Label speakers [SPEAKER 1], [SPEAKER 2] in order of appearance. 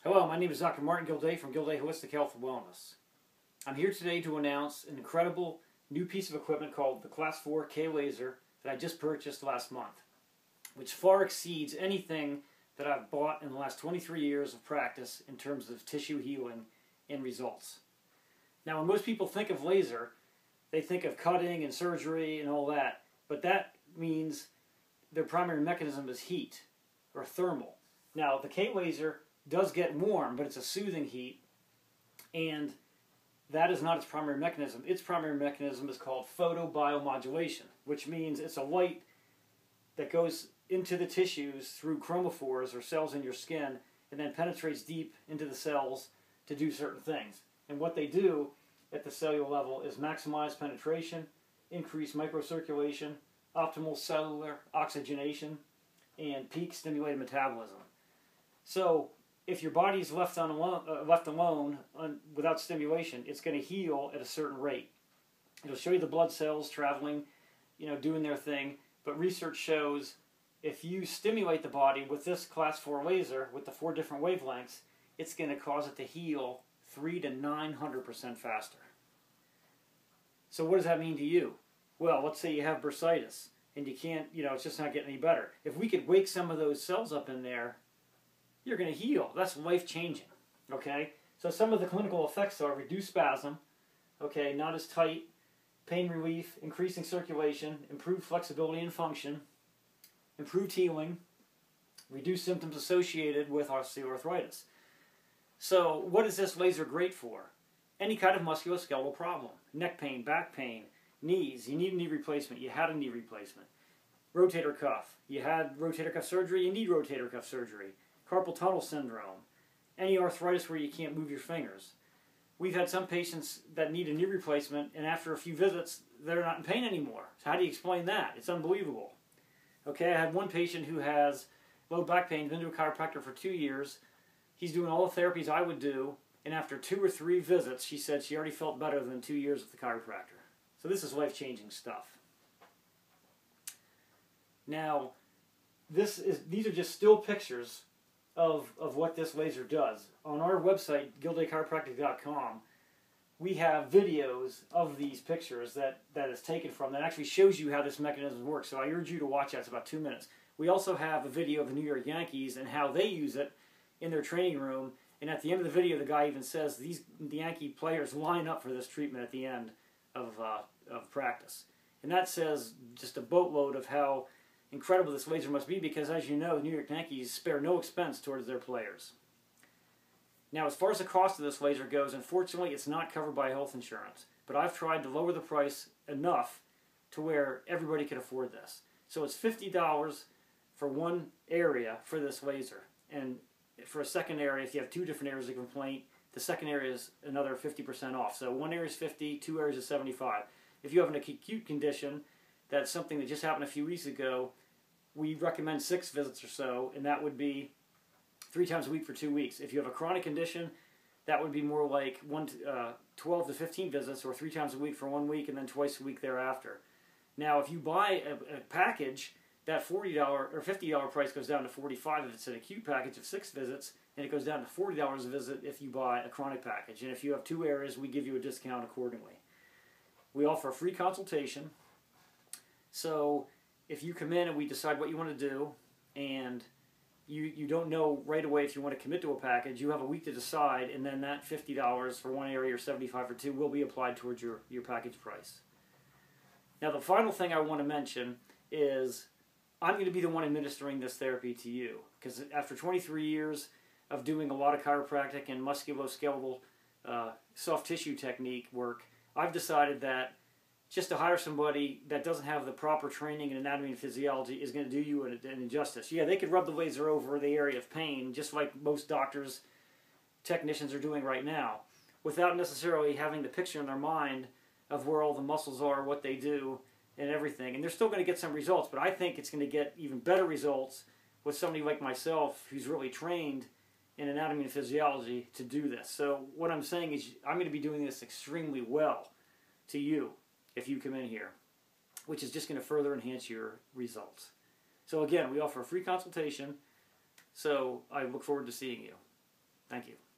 [SPEAKER 1] Hello, my name is Dr. Martin Gildea from Gildea Holistic Health and Wellness. I'm here today to announce an incredible new piece of equipment called the Class 4 K Laser that I just purchased last month, which far exceeds anything that I've bought in the last 23 years of practice in terms of tissue healing and results. Now, when most people think of laser, they think of cutting and surgery and all that, but that means their primary mechanism is heat or thermal. Now, the K Laser does get warm, but it's a soothing heat, and that is not its primary mechanism. Its primary mechanism is called photobiomodulation, which means it's a light that goes into the tissues through chromophores or cells in your skin and then penetrates deep into the cells to do certain things. And what they do at the cellular level is maximize penetration, increase microcirculation, optimal cellular oxygenation, and peak stimulated metabolism. So if your body is left alone without stimulation, it's going to heal at a certain rate. It'll show you the blood cells traveling, doing their thing. But research shows if you stimulate the body with this Class 4 laser with the 4 different wavelengths, it's going to cause it to heal 300 to 900% faster. So what does that mean to you? Well, let's say you have bursitis and you can't, it's just not getting any better. If we could wake some of those cells up in there, you're going to heal. That's life-changing, okay? So some of the clinical effects are reduced spasm, okay, not as tight, pain relief, increasing circulation, improved flexibility and function, improved healing, reduced symptoms associated with osteoarthritis. So what is this laser great for? Any kind of musculoskeletal problem, neck pain, back pain, knees, you need a knee replacement, you had a knee replacement, rotator cuff, you had rotator cuff surgery, you need rotator cuff surgery, carpal tunnel syndrome, any arthritis where you can't move your fingers. We've had some patients that need a knee replacement, and after a few visits, they're not in pain anymore. So how do you explain that? It's unbelievable. Okay, I had one patient who has low back pain, been to a chiropractor for 2 years. He's doing all the therapies I would do, and after 2 or 3 visits, she said she already felt better than 2 years with the chiropractor. So this is life-changing stuff. Now, these are just still pictures of what this laser does. On our website, gildeachiropractic.com, we have videos of these pictures that is taken from that actually shows you how this mechanism works. So I urge you to watch that. It's about 2 minutes. We also have a video of the New York Yankees and how they use it in their training room. And at the end of the video, the guy even says the Yankee players line up for this treatment at the end of practice. And that says just a boatload of how incredible this laser must be, because as you know, the New York Yankees spare no expense towards their players. Now, as far as the cost of this laser goes, unfortunately, it's not covered by health insurance. But I've tried to lower the price enough to where everybody can afford this. So it's $50 for one area for this laser. And for a second area, if you have 2 different areas of complaint, the second area is another 50% off. So one area is 50, 2 areas is 75. If you have an acute condition, that's something that just happened a few weeks ago, we recommend 6 visits or so, and that would be 3 times a week for 2 weeks. If you have a chronic condition, that would be more like 12 to 15 visits, or 3 times a week for 1 week, and then twice a week thereafter. Now, if you buy a package, that $40 or $50 price goes down to $45 if it's an acute package of 6 visits, and it goes down to $40 a visit if you buy a chronic package. And if you have 2 areas, we give you a discount accordingly. We offer a free consultation. So if you come in and we decide what you want to do, and you don't know right away if you want to commit to a package, you have a week to decide, and then that $50 for one area or $75 for 2 will be applied towards your package price. Now, the final thing I want to mention is I'm going to be the one administering this therapy to you, because after 23 years of doing a lot of chiropractic and musculoskeletal soft tissue technique work, I've decided that just to hire somebody that doesn't have the proper training in anatomy and physiology is going to do you an injustice. Yeah, they could rub the laser over the area of pain, just like most doctors, technicians are doing right now, without necessarily having the picture in their mind of where all the muscles are, what they do, and everything. And they're still going to get some results, but I think it's going to get even better results with somebody like myself who's really trained in anatomy and physiology to do this. So what I'm saying is I'm going to be doing this extremely well to you if you come in here, which is just going to further enhance your results. So again, we offer a free consultation, so I look forward to seeing you. Thank you.